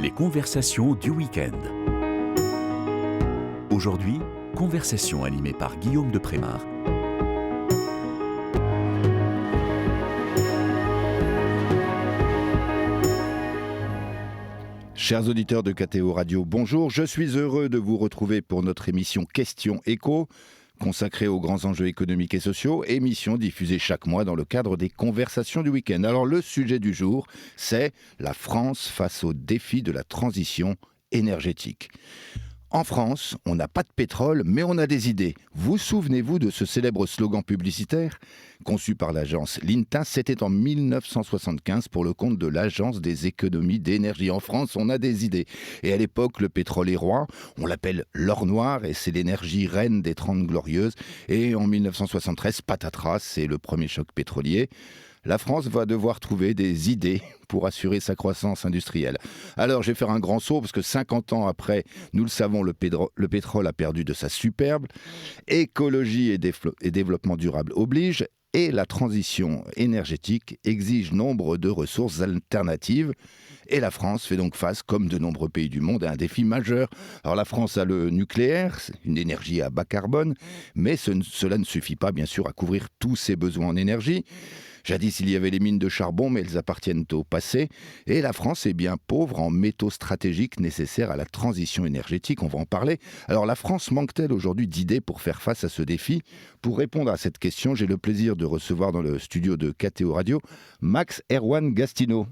Les conversations du week-end. Aujourd'hui, conversation animée par Guillaume de Prémard. Chers auditeurs de KTO Radio, bonjour. Je suis heureux de vous retrouver pour notre émission Questions Éco, consacrée aux grands enjeux économiques et sociaux, émission diffusée chaque mois dans le cadre des conversations du week-end. Alors le sujet du jour, c'est la France face aux défis de la transition énergétique. En France, on n'a pas de pétrole, mais on a des idées. Vous souvenez-vous de ce célèbre slogan publicitaire conçu par l'agence L'INTA? C'était en 1975 pour le compte de l'Agence des économies d'énergie. En France, on a des idées. Et à l'époque, le pétrole est roi. On l'appelle l'or noir et c'est l'énergie reine des 30 glorieuses. Et en 1973, patatras, c'est le premier choc pétrolier. La France va devoir trouver des idées pour assurer sa croissance industrielle. Alors, je vais faire un grand saut parce que 50 ans après, nous le savons, le pétrole a perdu de sa superbe. Écologie et développement durable oblige. Et la transition énergétique exige nombre de ressources alternatives. Et la France fait donc face, comme de nombreux pays du monde, à un défi majeur. Alors la France a le nucléaire, une énergie à bas carbone, mais cela ne suffit pas, bien sûr, à couvrir tous ses besoins en énergie. Jadis, il y avait les mines de charbon, mais elles appartiennent au passé. Et la France est bien pauvre en métaux stratégiques nécessaires à la transition énergétique. On va en parler. Alors, la France manque-t-elle aujourd'hui d'idées pour faire face à ce défi? Pour répondre à cette question, j'ai le plaisir de recevoir dans le studio de KTO Radio Max Erwan Gastineau.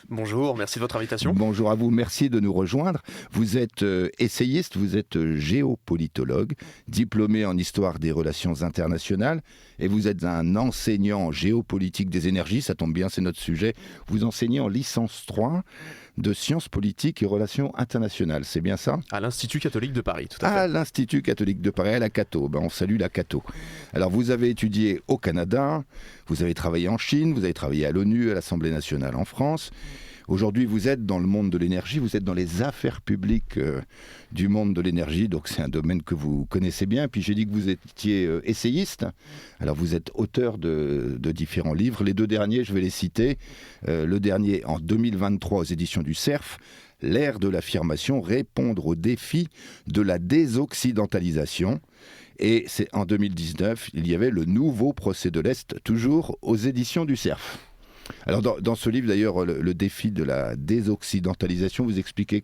Bonjour, merci de votre invitation. Bonjour à vous, merci de nous rejoindre. Vous êtes essayiste, vous êtes géopolitologue, diplômé en histoire des relations internationales et vous êtes un enseignant en géopolitique des énergies, ça tombe bien, c'est notre sujet. Vous enseignez en licence 3 de sciences politiques et relations internationales, c'est bien ça? À l'Institut catholique de Paris, tout à fait. À l'Institut catholique de Paris, à la Cato. On salue la Cato. Alors, vous avez étudié au Canada, vous avez travaillé en Chine, vous avez travaillé à l'ONU, à l'Assemblée nationale en France. Aujourd'hui, vous êtes dans le monde de l'énergie, vous êtes dans les affaires publiques du monde de l'énergie, donc c'est un domaine que vous connaissez bien. Puis j'ai dit que vous étiez essayiste, alors vous êtes auteur de différents livres. Les deux derniers, je vais les citer. Le dernier, en 2023, aux éditions du CERF, L'ère de l'affirmation, répondre aux défis de la désoccidentalisation. Et c'est en 2019, il y avait le nouveau procès de l'Est, toujours aux éditions du CERF. Alors dans ce livre d'ailleurs, le défi de la désoccidentalisation, vous expliquez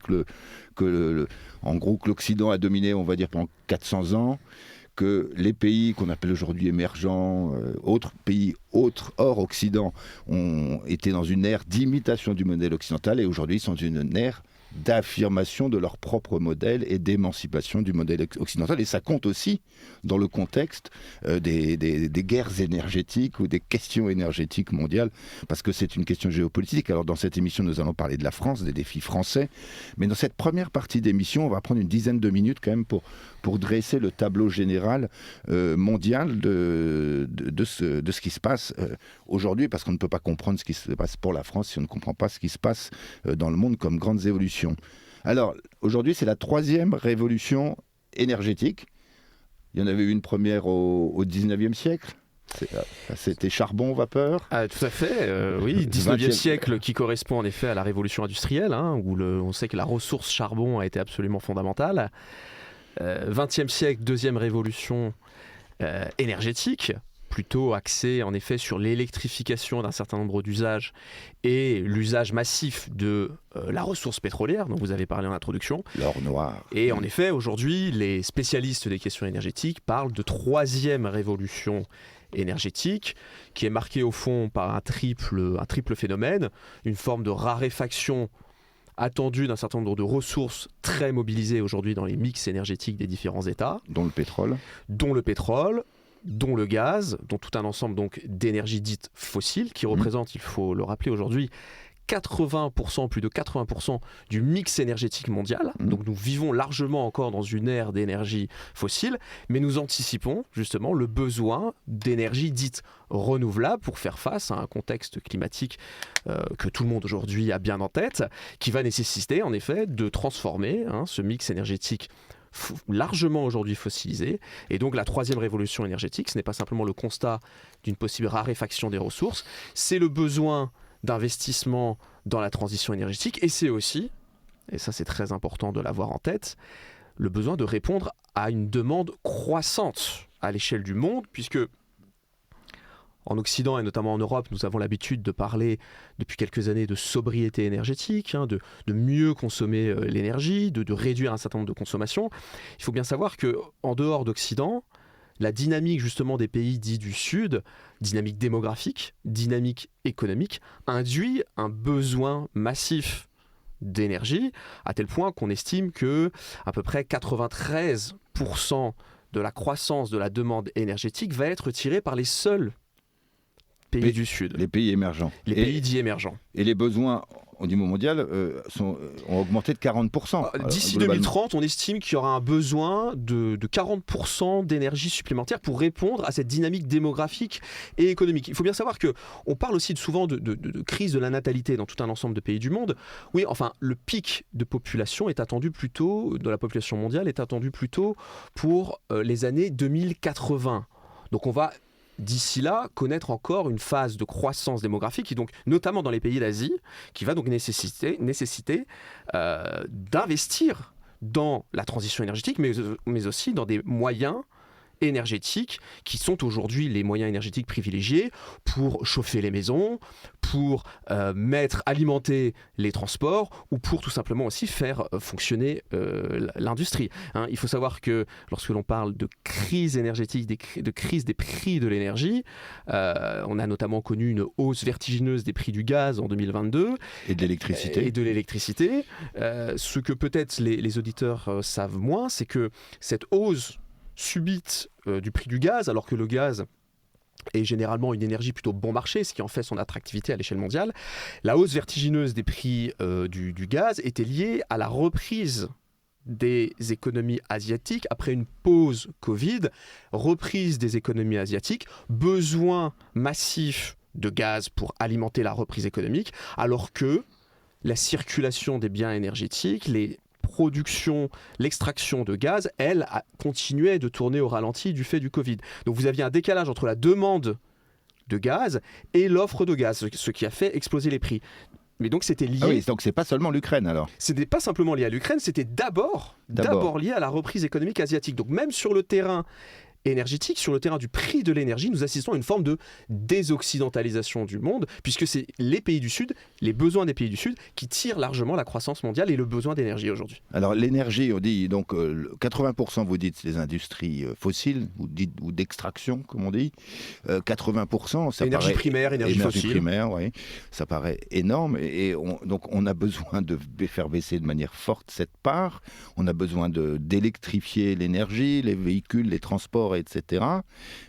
en gros que l'Occident a dominé, on va dire, pendant 400 ans, que les pays qu'on appelle aujourd'hui émergents, autres pays hors Occident, ont été dans une ère d'imitation du modèle occidental et aujourd'hui sont dans une ère d'affirmation de leur propre modèle et d'émancipation du modèle occidental. Et ça compte aussi dans le contexte des guerres énergétiques ou des questions énergétiques mondiales, parce que c'est une question géopolitique. Alors dans cette émission, nous allons parler de la France, des défis français. Mais dans cette première partie d'émission, on va prendre une dizaine de minutes quand même pour dresser le tableau général mondial de ce qui se passe aujourd'hui, parce qu'on ne peut pas comprendre ce qui se passe pour la France si on ne comprend pas ce qui se passe dans le monde comme grandes évolutions. Alors, aujourd'hui, c'est la 3e révolution énergétique. Il y en avait eu une première au 19e siècle. C'était charbon, vapeur. Ah, tout à fait, oui, 19e siècle qui correspond en effet à la révolution industrielle, où on sait que la ressource charbon a été absolument fondamentale. 20e siècle, 2e révolution énergétique, plutôt axée en effet sur l'électrification d'un certain nombre d'usages et l'usage massif de la ressource pétrolière dont vous avez parlé en introduction. L'or noir. Et en effet, aujourd'hui, les spécialistes des questions énergétiques parlent de 3e révolution énergétique qui est marquée au fond par un triple phénomène, une forme de raréfaction attendue d'un certain nombre de ressources très mobilisées aujourd'hui dans les mix énergétiques des différents États. Dont le pétrole, dont le gaz, dont tout un ensemble donc d'énergies dites fossiles qui représentent, il faut le rappeler aujourd'hui, 80%, plus de 80% du mix énergétique mondial. Donc nous vivons largement encore dans une ère d'énergie fossile, mais nous anticipons justement le besoin d'énergie dite renouvelable pour faire face à un contexte climatique que tout le monde aujourd'hui a bien en tête, qui va nécessiter en effet de transformer ce mix énergétique largement aujourd'hui fossilisé. Et donc la 3e révolution énergétique, ce n'est pas simplement le constat d'une possible raréfaction des ressources, c'est le besoin d'investissement dans la transition énergétique et c'est aussi et ça c'est très important de l'avoir en tête, le besoin de répondre à une demande croissante à l'échelle du monde, puisque en Occident et notamment en Europe, nous avons l'habitude de parler depuis quelques années de sobriété énergétique, de mieux consommer l'énergie, de réduire un certain nombre de consommations. Il faut bien savoir qu'en dehors d'Occident, la dynamique justement des pays dits du Sud, dynamique démographique, dynamique économique, induit un besoin massif d'énergie, à tel point qu'on estime que à peu près 93% de la croissance de la demande énergétique va être tirée par les seuls pays du Sud. Les pays émergents. Les pays dits émergents. Et les besoins au niveau mondial ont augmenté de 40%. D'ici 2030, on estime qu'il y aura un besoin de 40% d'énergie supplémentaire pour répondre à cette dynamique démographique et économique. Il faut bien savoir qu'on parle aussi souvent de crise de la natalité dans tout un ensemble de pays du monde. Oui, enfin, le pic de population est attendu plutôt, de la population mondiale, est attendu plutôt pour les années 2080. Donc on va d'ici là, connaître encore une phase de croissance démographique, qui donc, notamment dans les pays d'Asie, qui va donc nécessiter d'investir dans la transition énergétique, mais aussi dans des moyens énergétiques qui sont aujourd'hui les moyens énergétiques privilégiés pour chauffer les maisons, pour alimenter les transports ou pour tout simplement aussi faire fonctionner l'industrie. Il faut savoir que lorsque l'on parle de crise énergétique, de crise des prix de l'énergie, on a notamment connu une hausse vertigineuse des prix du gaz en 2022 et de l'électricité. Ce que peut-être les auditeurs savent moins, c'est que cette hausse subite du prix du gaz, alors que le gaz est généralement une énergie plutôt bon marché, ce qui en fait son attractivité à l'échelle mondiale, la hausse vertigineuse des prix du gaz était liée à la reprise des économies asiatiques après une pause Covid, reprise des économies asiatiques, besoin massif de gaz pour alimenter la reprise économique, alors que la circulation des biens énergétiques, l'extraction de gaz, elle, continuait de tourner au ralenti du fait du Covid. Donc vous aviez un décalage entre la demande de gaz et l'offre de gaz, ce qui a fait exploser les prix. Mais donc c'était lié... Ah oui, donc c'est pas seulement l'Ukraine alors. C'était pas simplement lié à l'Ukraine, c'était d'abord lié à la reprise économique asiatique. Donc même sur le terrain énergétique, sur le terrain du prix de l'énergie, nous assistons à une forme de désoccidentalisation du monde, puisque c'est les pays du Sud, les besoins des pays du Sud, qui tirent largement la croissance mondiale et le besoin d'énergie aujourd'hui. Alors l'énergie, on dit donc 80%, vous dites, c'est les industries fossiles ou d'extraction, comme on dit. 80%, ça énergie paraît... primaire, énergie fossile. Primaire, oui. Ça paraît énorme donc on a besoin de faire baisser de manière forte cette part. On a besoin d'électrifier l'énergie, les véhicules, les transports, etc.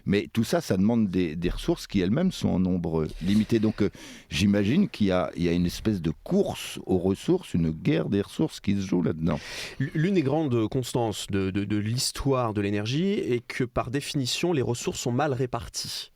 Mais tout ça, ça demande des ressources qui elles-mêmes sont en nombre limité. Donc j'imagine qu'il y a une espèce de course aux ressources, une guerre des ressources qui se joue là-dedans. L'une des grandes constances de l'histoire de l'énergie est que par définition, les ressources sont mal réparties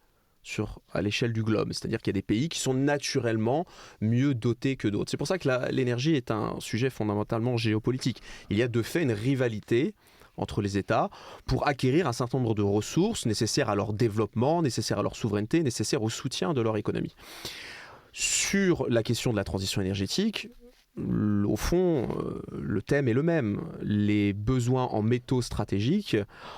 à l'échelle du globe. C'est-à-dire qu'il y a des pays qui sont naturellement mieux dotés que d'autres. C'est pour ça que l'énergie est un sujet fondamentalement géopolitique. Il y a de fait une rivalité entre les États pour acquérir un certain nombre de ressources nécessaires à leur développement, nécessaires à leur souveraineté, nécessaires au soutien de leur économie. Sur la question de la transition énergétique, au fond, le thème est le même. Les besoins en métaux stratégiques,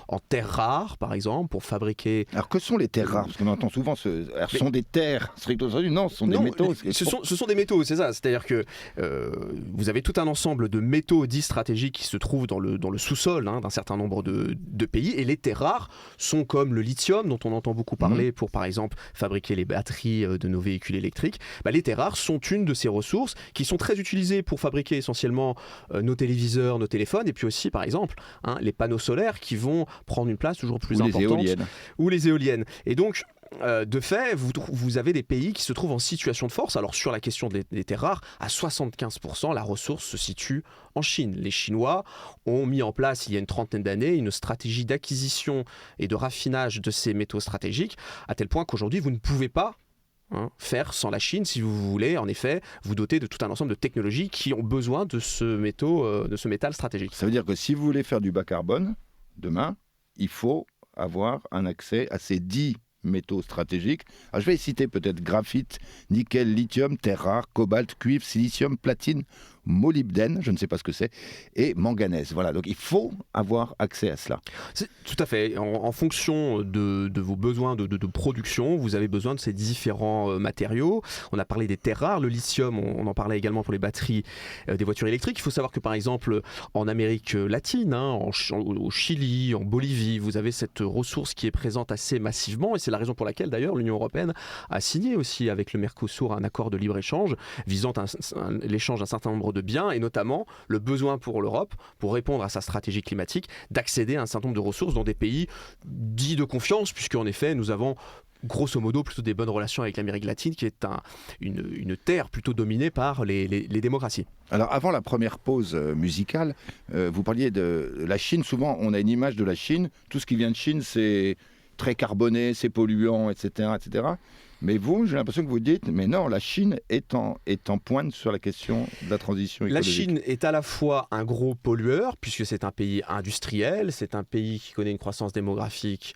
en terres rares, par exemple, pour fabriquer... Alors, que sont les terres rares? Parce qu'on entend souvent, sont des terres stricto sensu? Non, ce sont des métaux. Ce sont des métaux, c'est ça. C'est-à-dire que vous avez tout un ensemble de métaux dits stratégiques qui se trouvent dans le sous-sol d'un certain nombre de pays. Et les terres rares sont comme le lithium, dont on entend beaucoup parler pour, par exemple, fabriquer les batteries de nos véhicules électriques. Les terres rares sont une de ces ressources qui sont très utilisées pour fabriquer essentiellement nos téléviseurs, nos téléphones, et puis aussi, par exemple, les panneaux solaires qui vont prendre une place toujours plus importante. Ou les éoliennes. Et donc, de fait, vous avez des pays qui se trouvent en situation de force. Alors, sur la question des terres rares, à 75%, la ressource se situe en Chine. Les Chinois ont mis en place, il y a une trentaine d'années, une stratégie d'acquisition et de raffinage de ces métaux stratégiques, à tel point qu'aujourd'hui, vous ne pouvez pas faire sans la Chine si vous voulez en effet vous doter de tout un ensemble de technologies qui ont besoin de ce métal stratégique. Ça veut dire que si vous voulez faire du bas carbone demain, il faut avoir un accès à ces 10 métaux stratégiques. Alors, je vais citer peut-être graphite, nickel, lithium, terres rares, cobalt, cuivre, silicium, platine, molybdène, je ne sais pas ce que c'est, et manganèse. Voilà, donc il faut avoir accès à cela. Tout à fait. En fonction de vos besoins de production, vous avez besoin de ces différents matériaux. On a parlé des terres rares, le lithium, on en parlait également pour les batteries des voitures électriques. Il faut savoir que par exemple en Amérique latine, au Chili, en Bolivie, vous avez cette ressource qui est présente assez massivement, et c'est la raison pour laquelle d'ailleurs l'Union européenne a signé aussi avec le Mercosur un accord de libre-échange visant l'échange d'un certain nombre de biens, et notamment le besoin pour l'Europe, pour répondre à sa stratégie climatique, d'accéder à un certain nombre de ressources dans des pays dits de confiance, puisqu'en effet nous avons grosso modo plutôt des bonnes relations avec l'Amérique latine, qui est une terre plutôt dominée par les démocraties. Alors avant la première pause musicale, vous parliez de la Chine. Souvent on a une image de la Chine, tout ce qui vient de Chine c'est très carboné, c'est polluant, etc., etc. Mais vous, j'ai l'impression que vous dites, mais non, la Chine est en pointe sur la question de la transition écologique. La Chine est à la fois un gros pollueur, puisque c'est un pays industriel, c'est un pays qui connaît une croissance démographique,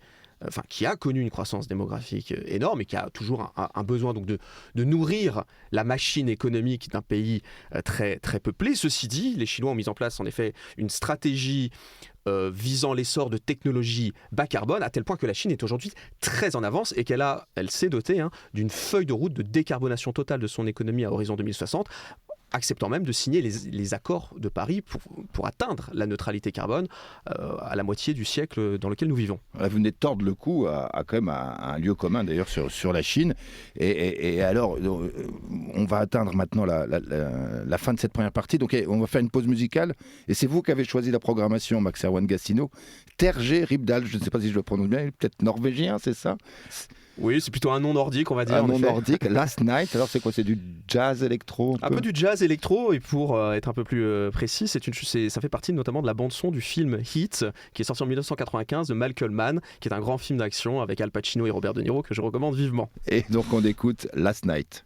qui a connu une croissance démographique énorme et qui a toujours un besoin donc de nourrir la machine économique d'un pays très, très peuplé. Ceci dit, les Chinois ont mis en place en effet une stratégie visant l'essor de technologies bas carbone, à tel point que la Chine est aujourd'hui très en avance et elle s'est dotée d'une feuille de route de décarbonation totale de son économie à horizon 2060, acceptant même de signer les accords de Paris pour atteindre la neutralité carbone à la moitié du siècle dans lequel nous vivons. Vous venez de tordre le cou quand même à un lieu commun d'ailleurs sur la Chine. Et alors, on va atteindre maintenant la fin de cette première partie. Donc on va faire une pause musicale. Et c'est vous qui avez choisi la programmation, Max Erwan Gastineau. Terje Ribdal, je ne sais pas si je le prononce bien, peut-être norvégien, c'est ça ? Oui, c'est plutôt un nom nordique, on va dire. Un nom nordique, Last Night. Alors c'est quoi? C'est du jazz électro? Un peu du jazz électro, et pour être un peu plus précis, ça fait partie notamment de la bande-son du film Heat, qui est sorti en 1995 de Malcolm Mann, qui est un grand film d'action avec Al Pacino et Robert De Niro que je recommande vivement. Et donc on écoute Last Night.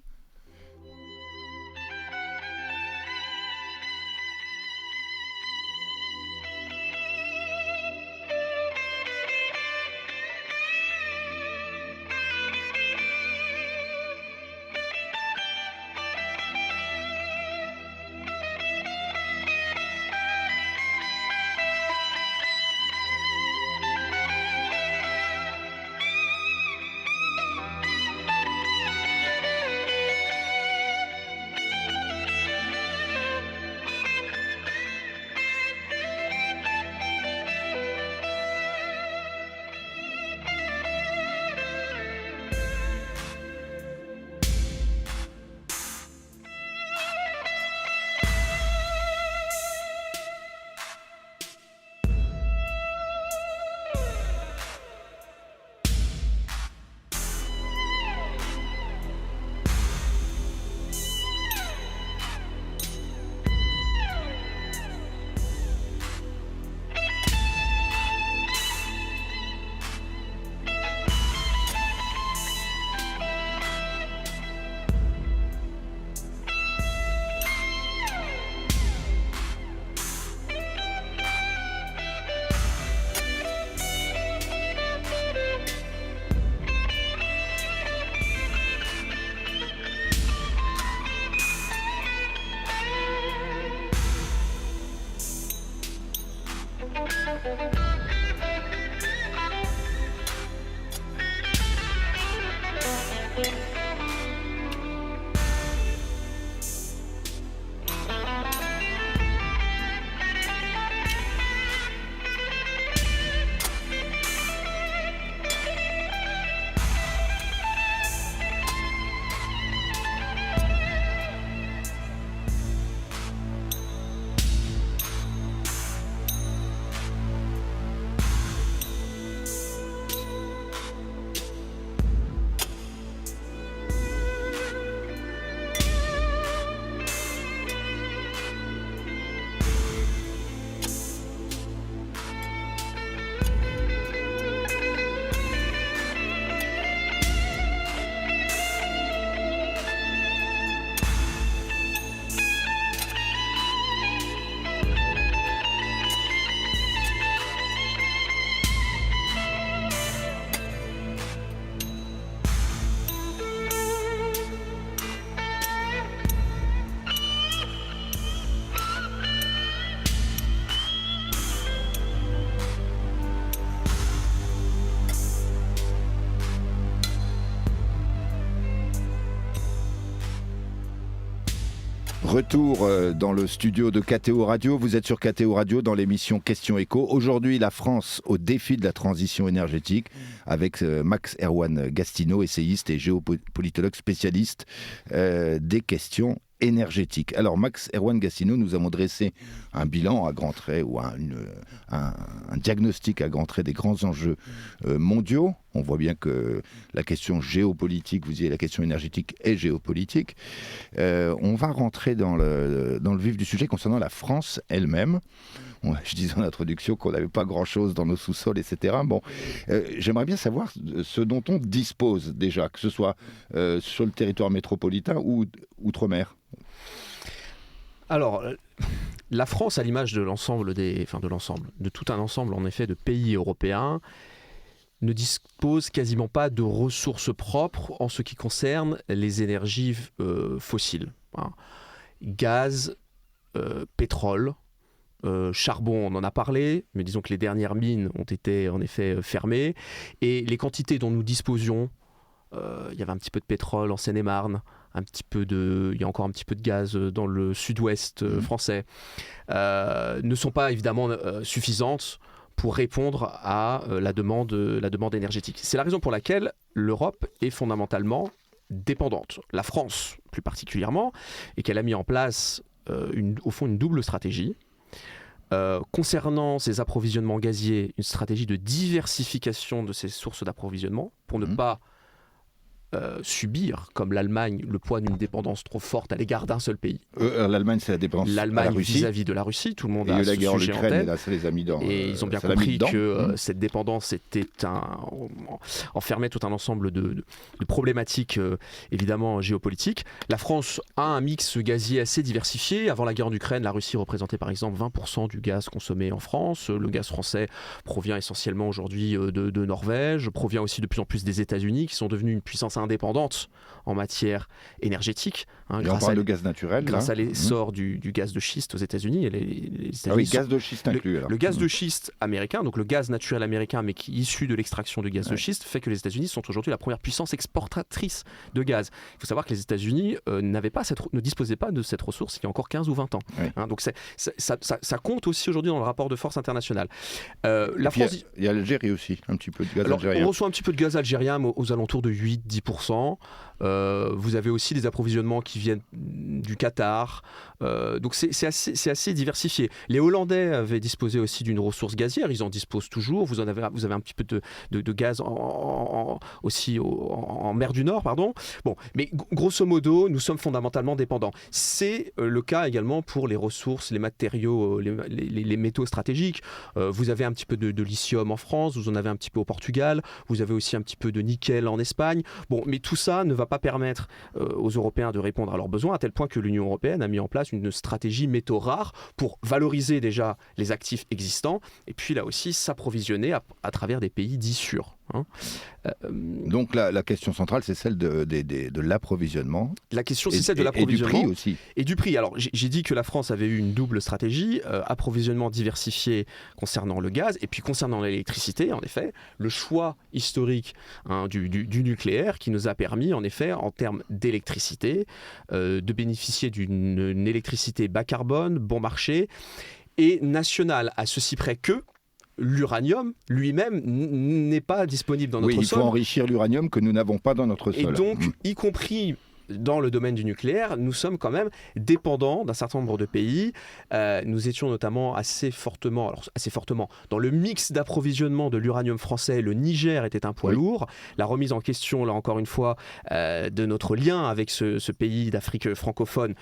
Retour dans le studio de KTO Radio. Vous êtes sur KTO Radio dans l'émission Question Éco. Aujourd'hui, la France au défi de la transition énergétique avec Max Erwan Gastineau, essayiste et géopolitologue spécialiste des questions énergétiques. Alors Max Erwan Gastineau, nous avons dressé un bilan à grands traits ou un diagnostic à grands traits des grands enjeux mondiaux. On voit bien que la question géopolitique, vous disiez la question énergétique est géopolitique. On va rentrer dans le vif du sujet concernant la France elle-même. Je disais en introduction qu'on n'avait pas grand-chose dans nos sous-sols, etc. Bon, j'aimerais bien savoir ce dont on dispose déjà, que ce soit sur le territoire métropolitain ou outre-mer. Alors, la France, à l'image de de tout un ensemble en effet de pays européens, ne dispose quasiment pas de ressources propres en ce qui concerne les énergies fossiles. Gaz, pétrole, charbon, on en a parlé, mais disons que les dernières mines ont été en effet fermées. Et les quantités dont nous disposions, il y avait un petit peu de pétrole en Seine-et-Marne, il y a encore un petit peu de gaz dans le sud-ouest français, ne sont pas évidemment suffisantes pour répondre à la demande énergétique. C'est la raison pour laquelle l'Europe est fondamentalement dépendante. La France, plus particulièrement, et qu'elle a mis en place, au fond, une double stratégie. Concernant ses approvisionnements gaziers, une stratégie de diversification de ses sources d'approvisionnement pour ne pas subir, comme l'Allemagne, le poids d'une dépendance trop forte à l'égard d'un seul pays. L'Allemagne, c'est la dépendance à la Russie. Vis-à-vis de la Russie, tout le monde a ce sujet en tête. Et là, ça les a mis dans, et ils ont bien compris que cette dépendance enfermait tout un ensemble de problématiques évidemment géopolitiques. La France a un mix gazier assez diversifié. Avant la guerre en Ukraine, la Russie représentait par exemple 20% du gaz consommé en France. Le gaz français provient essentiellement aujourd'hui de Norvège, provient aussi de plus en plus des États-Unis, qui sont devenus une puissance indépendante en matière énergétique. On parle de gaz naturel. Grâce à l'essor du gaz de schiste aux États-Unis. Gaz de schiste inclus. Le gaz de schiste américain, donc le gaz naturel américain, mais qui est issu de l'extraction du gaz de schiste, fait que les États-Unis sont aujourd'hui la première puissance exportatrice de gaz. Il faut savoir que les États-Unis ne disposaient pas de cette ressource il y a encore 15 ou 20 ans. Donc ça compte aussi aujourd'hui dans le rapport de force international. Il y a l'Algérie aussi, un petit peu de gaz algérien. On reçoit un petit peu de gaz algérien aux alentours de 8-10%. Vous avez aussi des approvisionnements qui viennent du Qatar. Donc c'est assez diversifié. Les Hollandais avaient disposé aussi d'une ressource gazière. Ils en disposent toujours. Vous avez un petit peu de gaz aussi en mer du Nord. Bon, mais grosso modo, nous sommes fondamentalement dépendants. C'est le cas également pour les ressources, les matériaux, les métaux stratégiques. Vous avez un petit peu de lithium en France. Vous en avez un petit peu au Portugal. Vous avez aussi un petit peu de nickel en Espagne. Bon, mais tout ça ne va pas permettre aux Européens de répondre à leurs besoins, à tel point que l'Union européenne a mis en place une stratégie métaux rares pour valoriser déjà les actifs existants et puis là aussi s'approvisionner à travers des pays dits sûrs. Donc la question centrale, c'est celle de l'approvisionnement. La question, c'est celle de l'approvisionnement. Et du prix aussi. Et du prix. Alors, j'ai dit que la France avait eu une double stratégie, approvisionnement diversifié concernant le gaz, et puis concernant l'électricité, en effet, le choix historique du nucléaire qui nous a permis, en effet, en termes d'électricité, de bénéficier d'une électricité bas carbone, bon marché, et nationale, à ceci près que l'uranium lui-même n'est pas disponible dans notre sol. Oui, il faut enrichir l'uranium que nous n'avons pas dans notre sol. Et donc, y compris dans le domaine du nucléaire, nous sommes quand même dépendants d'un certain nombre de pays. Nous étions notamment assez fortement dans le mix d'approvisionnement de l'uranium français. Le Niger était un poids lourd. La remise en question, là encore une fois, de notre lien avec ce pays d'Afrique francophone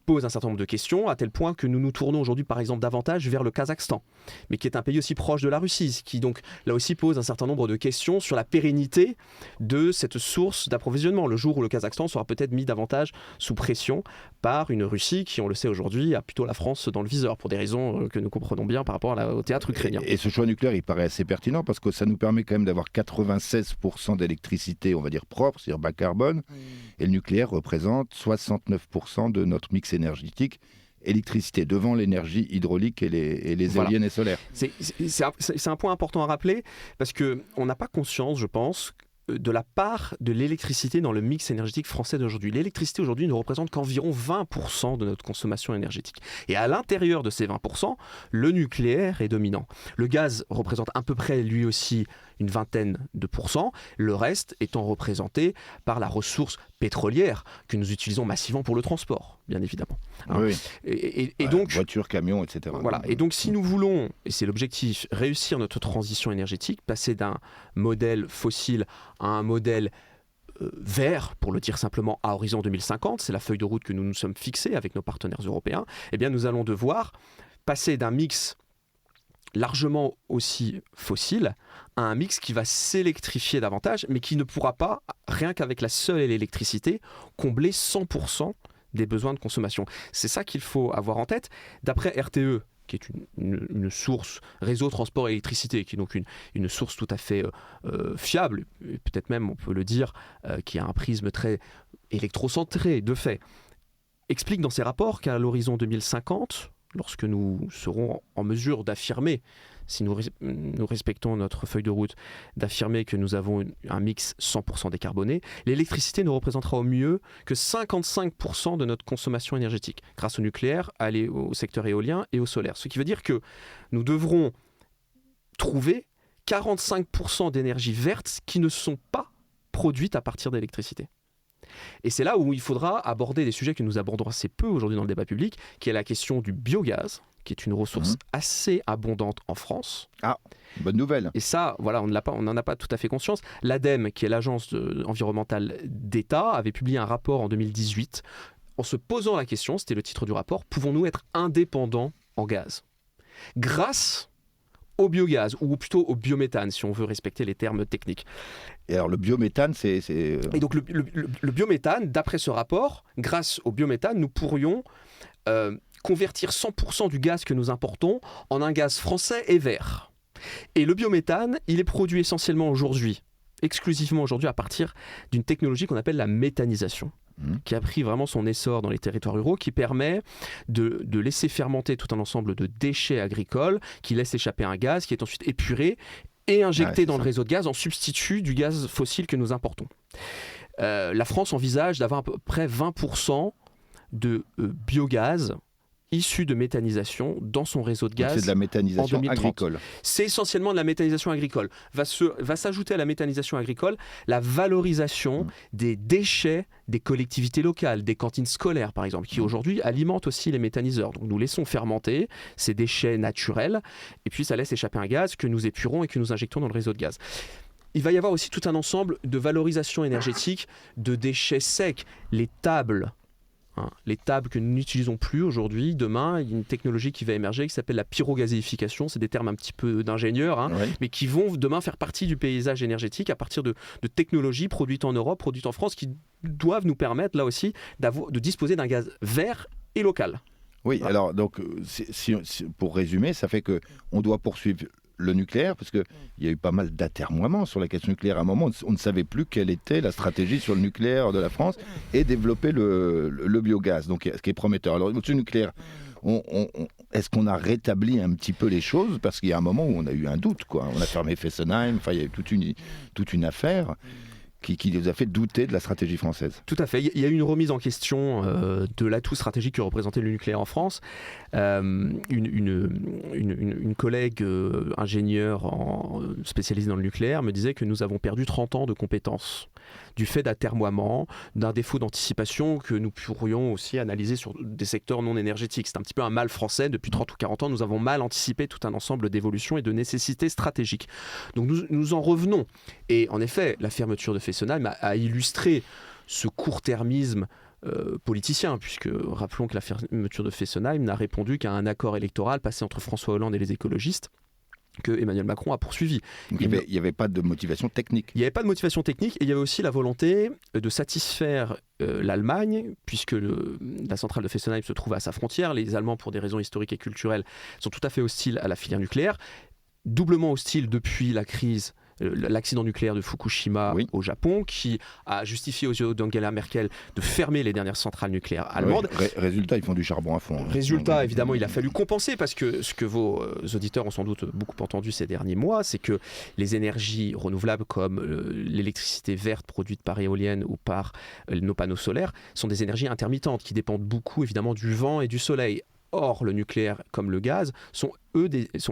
pose un certain nombre de questions, à tel point que nous nous tournons aujourd'hui, par exemple, davantage vers le Kazakhstan, mais qui est un pays aussi proche de la Russie, qui donc là aussi pose un certain nombre de questions sur la pérennité de cette source d'approvisionnement. Le jour où le Kazakhstan sera peut-être mis davantage sous pression par une Russie qui, on le sait aujourd'hui, a plutôt la France dans le viseur, pour des raisons que nous comprenons bien par rapport au théâtre ukrainien. Et ce choix nucléaire, il paraît assez pertinent, parce que ça nous permet quand même d'avoir 96% d'électricité, on va dire propre, c'est-à-dire bas carbone, et le nucléaire représente 69% de notre mix énergétique. Électricité devant l'énergie hydraulique et les éoliennes et solaires. C'est un point important à rappeler, parce qu'on n'a pas conscience, je pense, de la part de l'électricité dans le mix énergétique français d'aujourd'hui. L'électricité aujourd'hui ne représente qu'environ 20% de notre consommation énergétique. Et à l'intérieur de ces 20%, le nucléaire est dominant. Le gaz représente à peu près lui aussi une vingtaine de pourcents, le reste étant représenté par la ressource pétrolière que nous utilisons massivement pour le transport, bien évidemment. Oui. Et donc, voitures, camions, etc. Voilà. Et donc, si nous voulons, et c'est l'objectif, réussir notre transition énergétique, passer d'un modèle fossile à un modèle vert, pour le dire simplement, à horizon 2050, c'est la feuille de route que nous nous sommes fixés avec nos partenaires européens, eh bien, nous allons devoir passer d'un mix largement aussi fossile à un mix qui va s'électrifier davantage, mais qui ne pourra pas, rien qu'avec la seule électricité, combler 100% des besoins de consommation. C'est ça qu'il faut avoir en tête. D'après RTE, qui est une source, réseau transport électricité, qui est donc une source tout à fait fiable, et peut-être même, on peut le dire, qui a un prisme très électrocentré, de fait, explique dans ses rapports qu'à l'horizon 2050, lorsque nous serons en mesure d'affirmer, si nous respectons notre feuille de route, d'affirmer que nous avons un mix 100% décarboné, l'électricité ne représentera au mieux que 55% de notre consommation énergétique, grâce au nucléaire, au secteur éolien et au solaire. Ce qui veut dire que nous devrons trouver 45% d'énergie verte qui ne sont pas produites à partir d'électricité. Et c'est là où il faudra aborder des sujets que nous abordons assez peu aujourd'hui dans le débat public, qui est la question du biogaz, qui est une ressource assez abondante en France. Ah, bonne nouvelle. Et ça, voilà, on n'en a pas tout à fait conscience. L'ADEME, qui est l'agence environnementale d'État, avait publié un rapport en 2018 en se posant la question, c'était le titre du rapport, pouvons-nous être indépendants en gaz ? Grâce au biogaz, ou plutôt au biométhane, si on veut respecter les termes techniques. Et alors, le biométhane, c'est... Et donc, le biométhane, d'après ce rapport, grâce au biométhane, nous pourrions convertir 100% du gaz que nous importons en un gaz français et vert. Et le biométhane, il est produit essentiellement aujourd'hui, exclusivement aujourd'hui, à partir d'une technologie qu'on appelle la méthanisation, qui a pris vraiment son essor dans les territoires ruraux, qui permet de laisser fermenter tout un ensemble de déchets agricoles, qui laisse échapper un gaz qui est ensuite épuré et injecté dans le réseau de gaz en substitut du gaz fossile que nous importons. La France envisage d'avoir à peu près 20% de biogaz issu de méthanisation dans son réseau de gaz. Donc c'est de la méthanisation agricole. C'est essentiellement de la méthanisation agricole. Va s'ajouter à la méthanisation agricole la valorisation des déchets des collectivités locales, des cantines scolaires par exemple, qui aujourd'hui alimentent aussi les méthaniseurs. Donc nous laissons fermenter ces déchets naturels et puis ça laisse échapper un gaz que nous épurons et que nous injectons dans le réseau de gaz. Il va y avoir aussi tout un ensemble de valorisation énergétique de déchets secs, les tables. Les tables que nous n'utilisons plus aujourd'hui, demain, il y a une technologie qui va émerger qui s'appelle la pyrogazéification. C'est des termes un petit peu d'ingénieurs, mais qui vont demain faire partie du paysage énergétique à partir de technologies produites en Europe, produites en France, qui doivent nous permettre là aussi de disposer d'un gaz vert et local. Oui, alors donc, pour résumer, ça fait qu'on doit poursuivre le nucléaire, parce qu'il y a eu pas mal d'atermoiements sur la question nucléaire. À un moment, on ne savait plus quelle était la stratégie sur le nucléaire de la France et développer le biogaz, donc ce qui est prometteur. Alors, sur le nucléaire, est-ce qu'on a rétabli un petit peu les choses ? Parce qu'il y a un moment où on a eu un doute, quoi. On a fermé Fessenheim, enfin, il y a eu toute une affaire qui nous a fait douter de la stratégie française. Tout à fait. Il y a eu une remise en question de l'atout stratégique que représentait le nucléaire en France. Une collègue ingénieure spécialisée dans le nucléaire me disait que nous avons perdu 30 ans de compétences du fait d'atermoiements, d'un défaut d'anticipation que nous pourrions aussi analyser sur des secteurs non énergétiques. C'est un petit peu un mal français. Depuis 30 ou 40 ans, nous avons mal anticipé tout un ensemble d'évolutions et de nécessités stratégiques. Donc nous en revenons. Et en effet, la fermeture de Fessenheim a illustré ce court-termisme politicien, puisque rappelons que la fermeture de Fessenheim n'a répondu qu'à un accord électoral passé entre François Hollande et les écologistes, que Emmanuel Macron a poursuivi. Il n'y avait pas de motivation technique. Il n'y avait pas de motivation technique et il y avait aussi la volonté de satisfaire l'Allemagne, puisque la centrale de Fessenheim se trouve à sa frontière. Les Allemands, pour des raisons historiques et culturelles, sont tout à fait hostiles à la filière nucléaire, doublement hostiles depuis la crise l'accident nucléaire de Fukushima au Japon, qui a justifié aux yeux d'Angela Merkel de fermer les dernières centrales nucléaires allemandes. Résultat, ils font du charbon à fond. Résultat, évidemment, il a fallu compenser, parce que ce que vos auditeurs ont sans doute beaucoup entendu ces derniers mois, c'est que les énergies renouvelables comme l'électricité verte produite par éolienne ou par nos panneaux solaires sont des énergies intermittentes qui dépendent beaucoup évidemment du vent et du soleil. Or, le nucléaire comme le gaz sont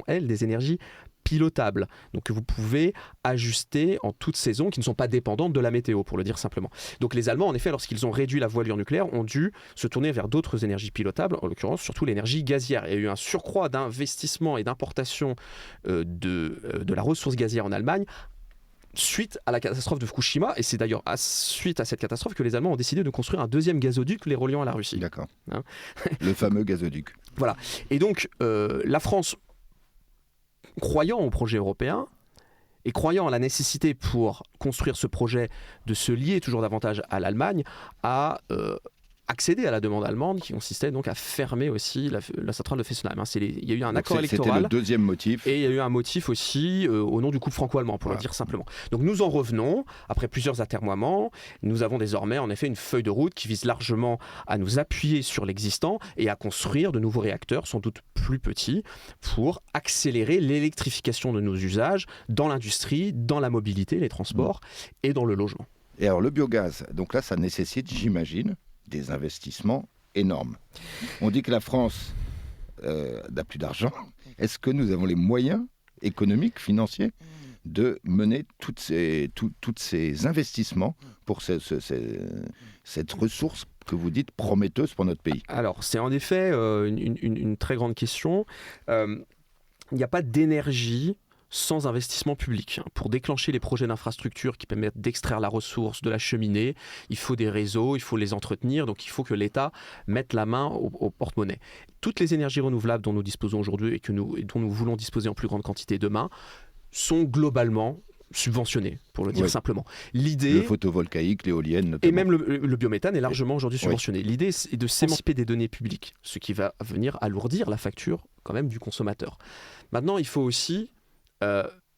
elles des énergies pilotables, donc que vous pouvez ajuster en toute saison, qui ne sont pas dépendantes de la météo, pour le dire simplement. Donc les Allemands, en effet, lorsqu'ils ont réduit la voilure nucléaire, ont dû se tourner vers d'autres énergies pilotables, en l'occurrence surtout l'énergie gazière. Il y a eu un surcroît d'investissement et d'importation de la ressource gazière en Allemagne suite à la catastrophe de Fukushima, et c'est d'ailleurs suite à cette catastrophe que les Allemands ont décidé de construire un deuxième gazoduc les reliant à la Russie. D'accord. Le fameux gazoduc. Voilà. Et donc la France, croyant au projet européen et croyant à la nécessité pour construire ce projet de se lier toujours davantage à l'Allemagne, a accéder à la demande allemande qui consistait donc à fermer aussi la centrale de Fessenheim. Il y a eu un accord électoral. C'était le deuxième motif. Et il y a eu un motif aussi au nom du couple franco-allemand, pour le dire simplement. Donc nous en revenons, après plusieurs atermoiements, nous avons désormais en effet une feuille de route qui vise largement à nous appuyer sur l'existant et à construire de nouveaux réacteurs, sans doute plus petits, pour accélérer l'électrification de nos usages dans l'industrie, dans la mobilité, les transports et dans le logement. Et alors le biogaz, donc là ça nécessite, j'imagine, des investissements énormes. On dit que la France n'a plus d'argent. Est-ce que nous avons les moyens économiques, financiers, de mener tous ces investissements pour cette ressource que vous dites prometteuse pour notre pays? Alors, c'est en effet une très grande question. Il n'y a pas d'énergie sans investissement public. Pour déclencher les projets d'infrastructure qui permettent d'extraire la ressource, de la cheminer, il faut des réseaux, il faut les entretenir, donc il faut que l'État mette la main au porte-monnaie. Toutes les énergies renouvelables dont nous disposons aujourd'hui et dont nous voulons disposer en plus grande quantité demain sont globalement subventionnées, pour le dire simplement. Le photovoltaïque, l'éolienne notamment. Et même le biométhane est largement aujourd'hui subventionné. L'idée est de s'émanciper des données publiques, ce qui va venir alourdir la facture quand même du consommateur. Maintenant, il faut aussi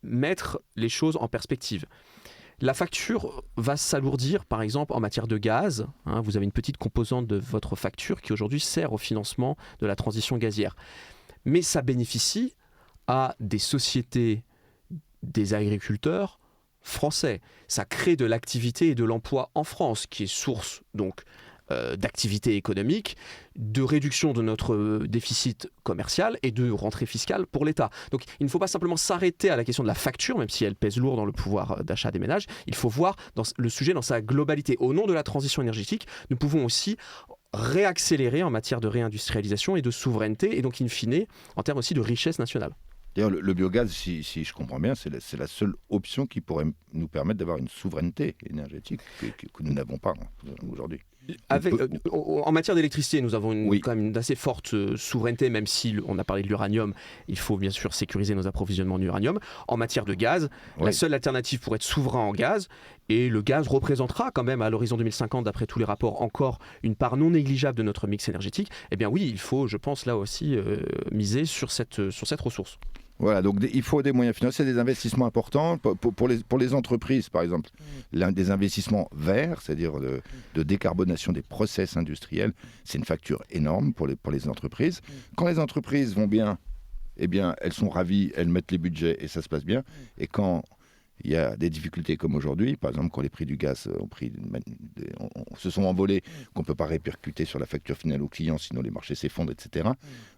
mettre les choses en perspective. La facture va s'alourdir, par exemple, en matière de gaz. Vous avez une petite composante de votre facture qui aujourd'hui sert au financement de la transition gazière. Mais ça bénéficie à des sociétés, des agriculteurs français. Ça crée de l'activité et de l'emploi en France, qui est source donc d'activité économique, de réduction de notre déficit commercial et de rentrée fiscale pour l'État. Donc il ne faut pas simplement s'arrêter à la question de la facture, même si elle pèse lourd dans le pouvoir d'achat des ménages. Il faut voir le sujet dans sa globalité. Au nom de la transition énergétique, nous pouvons aussi réaccélérer en matière de réindustrialisation et de souveraineté, et donc in fine, en termes aussi de richesse nationale. D'ailleurs, le biogaz, si je comprends bien, c'est la seule option qui pourrait nous permettre d'avoir une souveraineté énergétique que nous n'avons pas aujourd'hui. En matière d'électricité, nous avons quand même une assez forte souveraineté, même si on a parlé de l'uranium, il faut bien sûr sécuriser nos approvisionnements en uranium. En matière de gaz, la seule alternative pour être souverain en gaz, et le gaz représentera quand même à l'horizon 2050, d'après tous les rapports, encore une part non négligeable de notre mix énergétique, eh bien oui, il faut, je pense, là aussi miser sur cette ressource. Voilà, donc il faut des moyens financiers, des investissements importants pour les entreprises, par exemple. Des investissements verts, c'est-à-dire de décarbonation des process industriels, c'est une facture énorme pour les entreprises. Quand les entreprises vont bien, eh bien, elles sont ravies, elles mettent les budgets et ça se passe bien. Et quand il y a des difficultés comme aujourd'hui, par exemple quand les prix du gaz se sont envolés, qu'on ne peut pas répercuter sur la facture finale au client, sinon les marchés s'effondrent, etc.